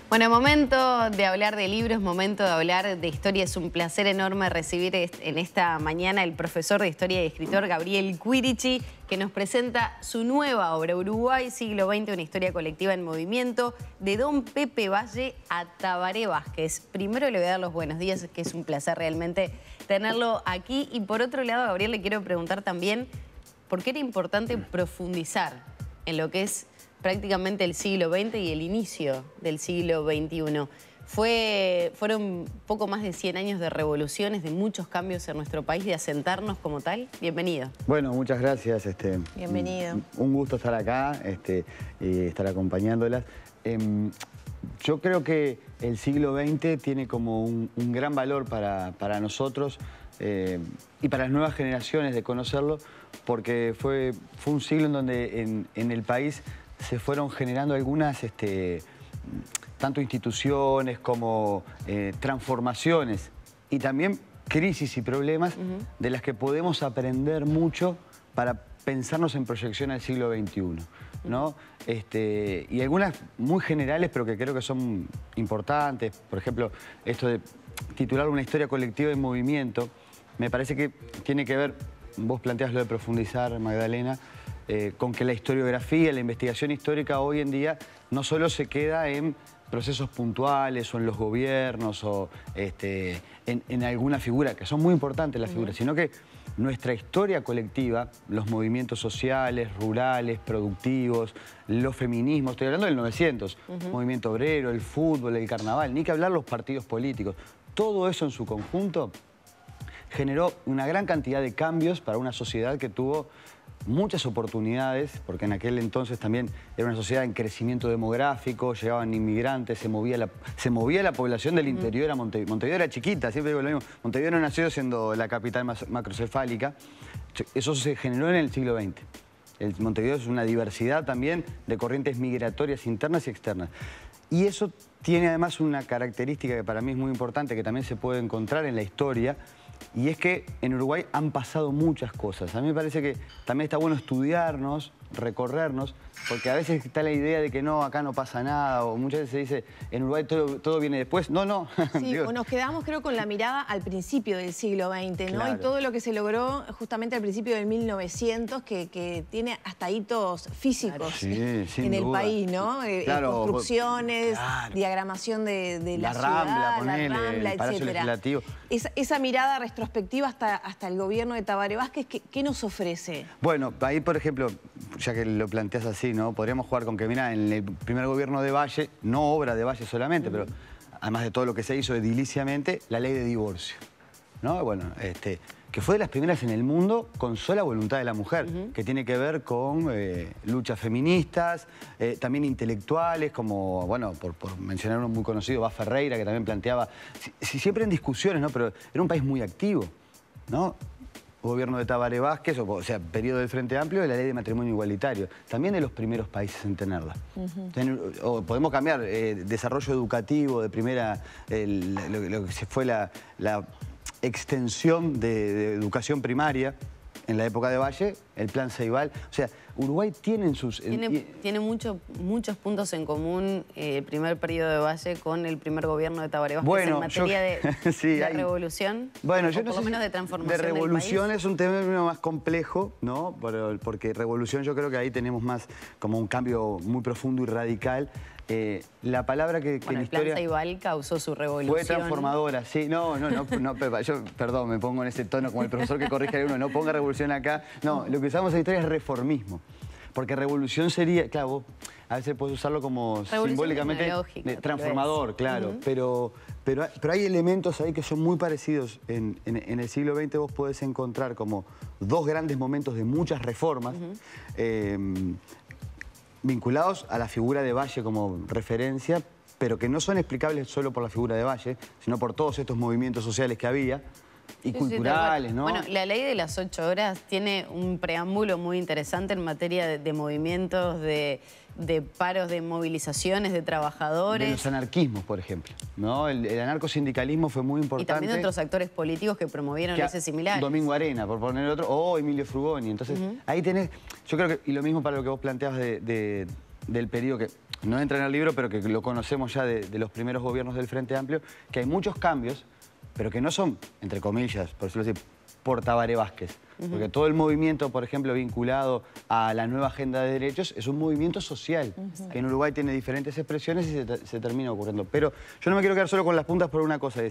Bueno, momento de hablar de libros, momento de hablar de historia. Es un placer enorme recibir en esta mañana el profesor de Historia y escritor Gabriel Quirici, que nos presenta su nueva obra, Uruguay, siglo XX, una historia colectiva en movimiento, de don Pepe Valle a Tabaré Vázquez. Primero le voy a dar los buenos días, que es un placer realmente tenerlo aquí. Y por otro lado, Gabriel, le quiero preguntar también por qué era importante profundizar en lo que es prácticamente el siglo XX y el inicio del siglo XXI. Fueron poco más de 100 años de revoluciones, de muchos cambios en nuestro país, de asentarnos como tal. Bienvenido. Bueno, muchas gracias. Bienvenido. Un gusto estar acá y estar acompañándolas. Yo creo que el siglo XX tiene como un gran valor para nosotros y para las nuevas generaciones de conocerlo, porque fue un siglo en donde en el país se fueron generando algunas, tanto instituciones como transformaciones y también crisis y problemas de las que podemos aprender mucho para pensarnos en proyección al siglo XXI, ¿no? Y algunas muy generales, pero que creo que son importantes. Por ejemplo, esto de titular una historia colectiva en movimiento, me parece que tiene que ver, vos planteás lo de profundizar, Magdalena, con que la historiografía, la investigación histórica hoy en día no solo se queda en procesos puntuales o en los gobiernos o en alguna figura, que son muy importantes las figuras, sino que nuestra historia colectiva, los movimientos sociales, rurales, productivos, los feminismos, estoy hablando del 900, movimiento obrero, el fútbol, el carnaval, ni que hablar los partidos políticos, todo eso en su conjunto generó una gran cantidad de cambios para una sociedad que tuvo muchas oportunidades, porque en aquel entonces también era una sociedad en crecimiento demográfico, llegaban inmigrantes, se movía la población del interior a Montevideo. Montevideo era chiquita, siempre digo lo mismo. Montevideo no nació siendo la capital más macrocefálica. Eso se generó en el siglo XX. Montevideo es una diversidad también de corrientes migratorias internas y externas. Y eso tiene además una característica que para mí es muy importante, que también se puede encontrar en la historia, y es que en Uruguay han pasado muchas cosas. A mí me parece que también está bueno estudiarnos, recorrernos, porque a veces está la idea de que no, acá no pasa nada, o muchas veces se dice, en Uruguay todo viene después. No, no. Sí, o nos quedamos creo con la mirada al principio del siglo XX, ¿no? Claro. Y todo lo que se logró justamente al principio del 1900, que tiene hasta hitos físicos Sí, sin en el duda. país, ¿no? Claro, construcciones, claro. Diagramación de la Rambla, ciudad, ponele, la Rambla, el Palacio etcétera. Legislativo. Esa mirada retrospectiva hasta el gobierno de Tabaré Vázquez, ¿qué nos ofrece? Bueno, ahí por ejemplo, ya que lo planteas así, ¿no? Podríamos jugar con que, mira, en el primer gobierno de Valle, no obra de Valle solamente, pero además de todo lo que se hizo ediliciamente, la ley de divorcio, ¿no? Bueno, que fue de las primeras en el mundo con sola voluntad de la mujer, que tiene que ver con luchas feministas, también intelectuales, como, bueno, por mencionar uno muy conocido, Bá Ferreira, que también planteaba, siempre en discusiones, ¿no? Pero era un país muy activo, ¿no? Gobierno de Tabaré Vázquez, o sea, periodo del Frente Amplio, de la ley de matrimonio igualitario. También de los primeros países en tenerla. O podemos cambiar, desarrollo educativo, de primera, lo que se fue la extensión de educación primaria en la época de Valle, el Plan Ceibal. O sea, Uruguay tiene Tiene muchos puntos en común el primer periodo de Valle con el primer gobierno de Tabaré Vázquez, bueno, en materia de revolución, bueno, yo o no por lo sé menos si de transformación de revolución del país. es un término más complejo, ¿no? Porque revolución yo creo que ahí tenemos más como un cambio muy profundo y radical. La palabra que Bueno, en el Plan historia Ceibal causó su revolución. fue transformadora, sí. No, Pepa, yo, perdón, me pongo en ese tono como el profesor que corrige a uno, no ponga revolución acá. No, lo que usamos en historia es reformismo. Porque revolución sería, claro, vos a veces puedes usarlo como simbólicamente transformador, claro. Pero hay elementos ahí que son muy parecidos. En el siglo XX vos podés encontrar como dos grandes momentos de muchas reformas, vinculados a la figura de Valle como referencia, pero que no son explicables solo por la figura de Valle, sino por todos estos movimientos sociales que había y culturales, ¿no? Bueno, la ley de las 8 horas tiene un preámbulo muy interesante en materia de movimientos, de paros, de movilizaciones, de trabajadores. De los anarquismos, por ejemplo, ¿no? El anarcosindicalismo fue muy importante. Y también de otros actores políticos que promovieron leyes similares. Domingo Arena, por poner otro, o Emilio Frugoni. Entonces, ahí tenés, yo creo que, y lo mismo para lo que vos planteabas del periodo que no entra en el libro, pero que lo conocemos ya de los primeros gobiernos del Frente Amplio, que hay muchos cambios, pero que no son, entre comillas, por decirlo así, por Tabaré Vázquez. Porque todo el movimiento, por ejemplo, vinculado a la nueva agenda de derechos, es un movimiento social, que en Uruguay tiene diferentes expresiones y se termina ocurriendo. Pero yo no me quiero quedar solo con las puntas por una cosa,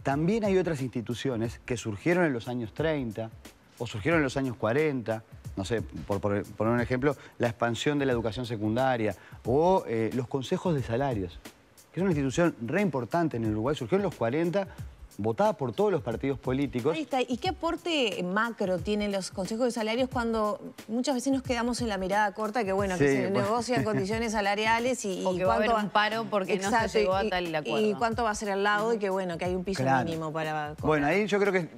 también hay otras instituciones que surgieron en los años 30 o surgieron en los años 40, no sé, por poner un ejemplo, la expansión de la educación secundaria o los consejos de salarios, que es una institución re importante en el Uruguay, surgió en los 40, votada por todos los partidos políticos. Ahí está. ¿Y qué aporte macro tienen los consejos de salarios cuando muchas veces nos quedamos en la mirada corta que, bueno, que se negocian condiciones salariales y o que va a haber un paro porque no se llegó a tal acuerdo? Y cuánto va a ser al lado y que, bueno, que hay un piso mínimo para cobrar. Bueno, ahí yo creo que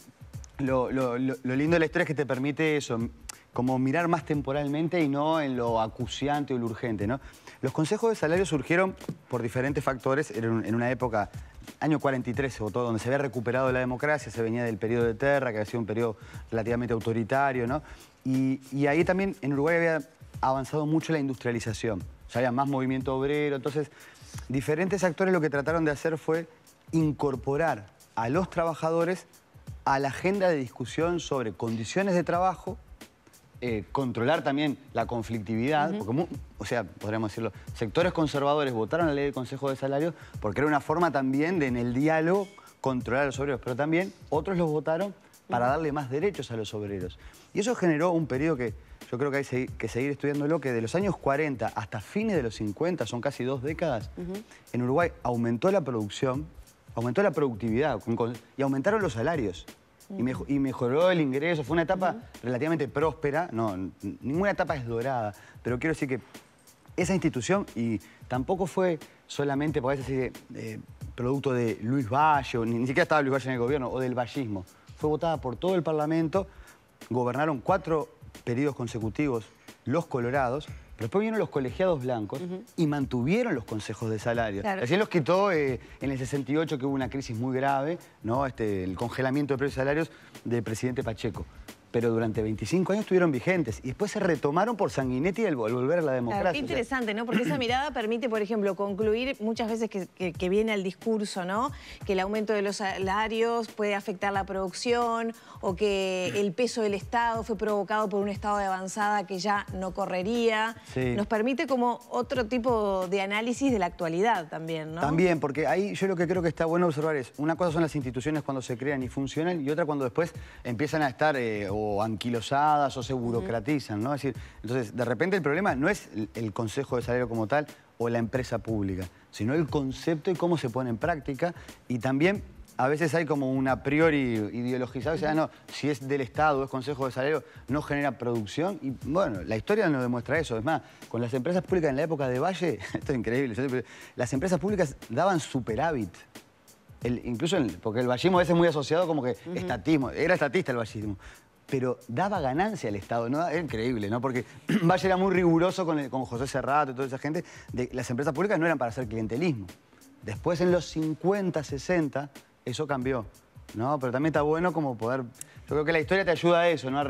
lo lindo de la historia es que te permite eso, como mirar más temporalmente y no en lo acuciante o lo urgente, ¿no? Los consejos de salarios surgieron por diferentes factores en una época, año 43 se votó, donde se había recuperado la democracia, se venía del periodo de Terra, que había sido un periodo relativamente autoritario, ¿no? Y ahí también en Uruguay había avanzado mucho la industrialización, o sea, había más movimiento obrero, entonces diferentes actores lo que trataron de hacer fue incorporar a los trabajadores a la agenda de discusión sobre condiciones de trabajo, controlar también la conflictividad, porque, o sea, podríamos decirlo, sectores conservadores votaron la ley del Consejo de Salarios porque era una forma también de, en el diálogo, controlar a los obreros, pero también otros los votaron para darle más derechos a los obreros. Y eso generó un periodo que yo creo que hay que seguir estudiándolo, que de los años 40 hasta fines de los 50, son casi 2 décadas, en Uruguay aumentó la producción, aumentó la productividad y aumentaron los salarios. Y mejoró el ingreso, fue una etapa relativamente próspera, no, ninguna etapa es dorada, pero quiero decir que esa institución, y tampoco fue solamente, por decir, producto de Luis Valle, o ni siquiera estaba Luis Valle en el gobierno, o del vallismo, fue votada por todo el Parlamento, gobernaron 4 periodos consecutivos los colorados, pero después vinieron los colegiados blancos y mantuvieron los consejos de salarios. Claro. Recién los quitó en el 68, que hubo una crisis muy grave, ¿no? El congelamiento de precios de salarios del presidente Pacheco. Pero durante 25 años estuvieron vigentes y después se retomaron por Sanguinetti al volver a la democracia. Claro, qué interesante, ¿no? Porque esa mirada permite, por ejemplo, concluir muchas veces que viene al discurso, ¿no? Que el aumento de los salarios puede afectar la producción o que el peso del Estado fue provocado por un estado de avanzada que ya no correría. Sí. Nos permite como otro tipo de análisis de la actualidad también, ¿no? También, porque ahí yo lo que creo que está bueno observar es, una cosa son las instituciones cuando se crean y funcionan, y otra cuando después empiezan a estar o anquilosadas o se burocratizan, ¿no? Es decir, entonces, de repente el problema no es el Consejo de Salario como tal o la empresa pública, sino el concepto y cómo se pone en práctica, y también a veces hay como un a priori ideologizado, o sea, no, si es del Estado, es Consejo de Salario, no genera producción, y bueno, la historia nos demuestra eso. Es más, con las empresas públicas en la época de Valle, esto es increíble, las empresas públicas daban superávit. Incluso porque el vallismo a veces es muy asociado como que estatismo, era estatista el vallismo, pero daba ganancia al Estado, ¿no? Es increíble, ¿no? Porque Valle era muy riguroso con José Serrato y toda esa gente, las empresas públicas no eran para hacer clientelismo. Después en los 50, 60, eso cambió, ¿no? Pero también está bueno como poder... Yo creo que la historia te ayuda a eso, ¿no?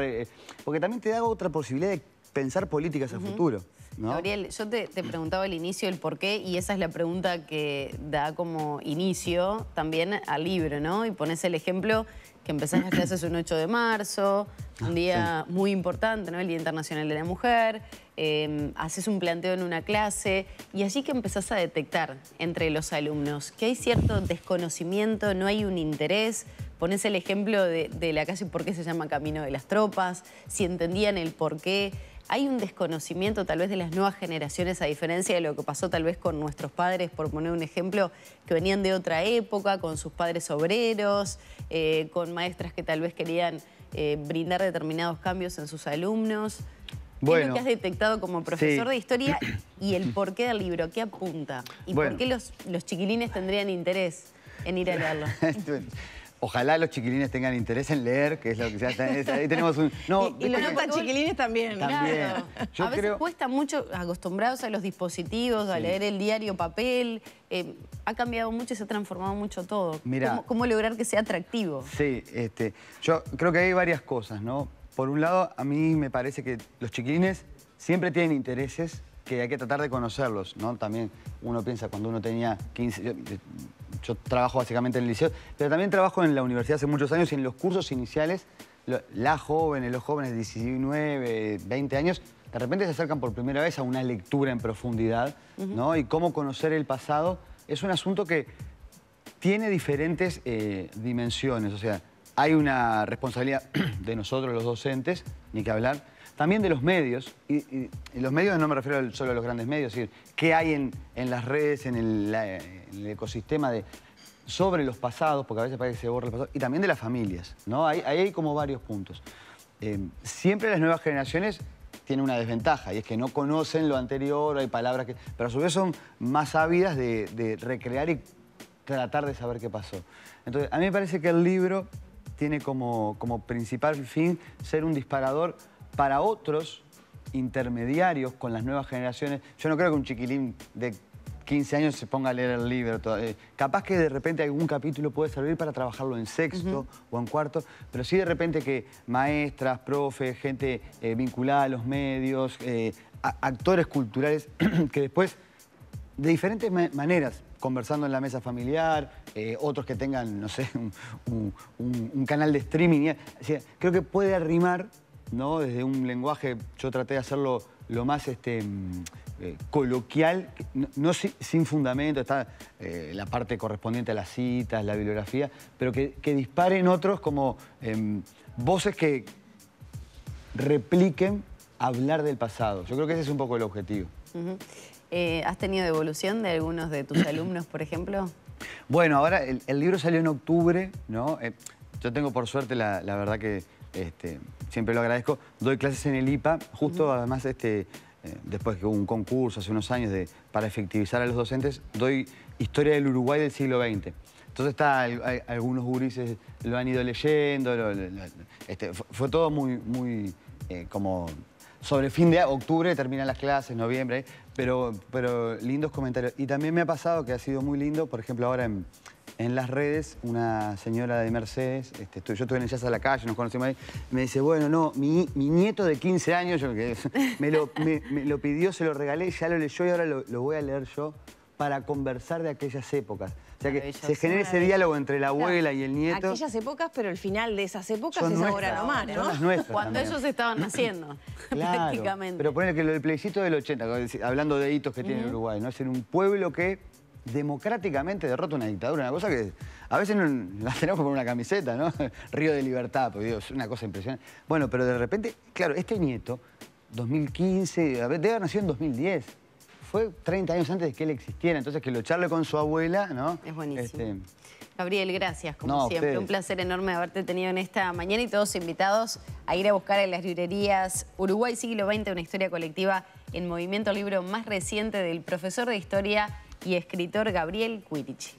Porque también te da otra posibilidad de pensar políticas a futuro, ¿no? Gabriel, yo te preguntaba al inicio el por qué, y esa es la pregunta que da como inicio también al libro, ¿no? Y pones el ejemplo que empezás las clases un 8 de marzo, un día muy importante, ¿no? El Día Internacional de la Mujer, haces un planteo en una clase y allí que empezás a detectar entre los alumnos que hay cierto desconocimiento, no hay un interés. Ponés el ejemplo de la calle, ¿por qué se llama Camino de las Tropas? Si entendían el por qué. Hay un desconocimiento tal vez de las nuevas generaciones, a diferencia de lo que pasó tal vez con nuestros padres, por poner un ejemplo, que venían de otra época, con sus padres obreros, con maestras que tal vez querían brindar determinados cambios en sus alumnos. ¿Qué es lo que has detectado como profesor de historia y el porqué del libro? ¿Qué apunta? ¿Y por qué los chiquilines tendrían interés en ir a leerlo? Ojalá los chiquilines tengan interés en leer, que es lo que ya está, ahí tenemos un... No, y los no tan chiquilines también. Claro. A veces cuesta mucho, acostumbrados a los dispositivos, a leer el diario papel. Ha cambiado mucho y se ha transformado mucho todo. Mirá, ¿Cómo lograr que sea atractivo? Sí, yo creo que hay varias cosas, ¿no? Por un lado, a mí me parece que los chiquilines siempre tienen intereses que hay que tratar de conocerlos, ¿no? También uno piensa cuando uno tenía 15... Yo trabajo básicamente en el liceo, pero también trabajo en la universidad hace muchos años y en los cursos iniciales, los jóvenes de 19, 20 años, de repente se acercan por primera vez a una lectura en profundidad, ¿no? Y cómo conocer el pasado es un asunto que tiene diferentes dimensiones. O sea, hay una responsabilidad de nosotros, los docentes, ni que hablar, también de los medios. Y los medios no me refiero solo a los grandes medios, es decir, qué hay en las redes, en el ecosistema sobre los pasados, porque a veces parece que se borra el pasado, y también de las familias, ¿no? Ahí hay como varios puntos. Siempre las nuevas generaciones tienen una desventaja, y es que no conocen lo anterior, hay palabras que... Pero a su vez son más ávidas de recrear y tratar de saber qué pasó. Entonces, a mí me parece que el libro tiene como principal fin ser un disparador para otros intermediarios con las nuevas generaciones. Yo no creo que un chiquilín de 15 años se ponga a leer el libro. Capaz que de repente algún capítulo puede servir para trabajarlo en sexto o en cuarto, pero sí de repente que maestras, profes, gente vinculada a los medios, actores culturales que después, de diferentes maneras, conversando en la mesa familiar, otros que tengan, no sé, un canal de streaming. O sea, creo que puede arrimar, ¿no? Desde un lenguaje, yo traté de hacerlo lo más coloquial, no sin fundamento, está la parte correspondiente a las citas, la bibliografía, pero que disparen otros como voces que repliquen hablar del pasado. Yo creo que ese es un poco el objetivo. ¿Has tenido devolución de algunos de tus alumnos, por ejemplo? Bueno, ahora el libro salió en octubre, ¿no? Yo tengo por suerte, la verdad que siempre lo agradezco, doy clases en el IPA, justo además después que hubo un concurso hace unos años para efectivizar a los docentes, doy historia del Uruguay del siglo XX. Entonces algunos gurises lo han ido leyendo, fue todo muy como... Sobre fin de octubre terminan las clases, noviembre, pero lindos comentarios. Y también me ha pasado que ha sido muy lindo, por ejemplo, ahora en las redes, una señora de Mercedes, yo estuve en el Jazz a la Calle, nos conocimos ahí, me dice, bueno, no, mi nieto de 15 años, me lo pidió, se lo regalé, ya lo leyó y ahora lo voy a leer yo para conversar de aquellas épocas. O sea, que se genere ese diálogo entre la abuela y el nieto. Aquellas épocas, pero el final de esas épocas son es nuestras, ahora nomás, ¿no? Son las nuestras Cuando también. ellos estaban naciendo, Claro, prácticamente. pero ponele que lo del plebiscito del 80, hablando de hitos que tiene Uruguay, ¿no? Es en un pueblo que democráticamente derrota una dictadura, una cosa que a veces no la tenemos por una camiseta, ¿no? Río de Libertad, pues digo, es una cosa impresionante. Bueno, pero de repente, claro, este nieto, 2015, debe haber nacido en 2010. Fue 30 años antes de que él existiera, entonces que lo charle con su abuela, ¿no? Es buenísimo. Gabriel, gracias, como siempre. Ustedes. Un placer enorme haberte tenido en esta mañana y todos invitados a ir a buscar en las librerías Uruguay siglo XX, una historia colectiva en movimiento, el libro más reciente del profesor de historia y escritor Gabriel Quirici.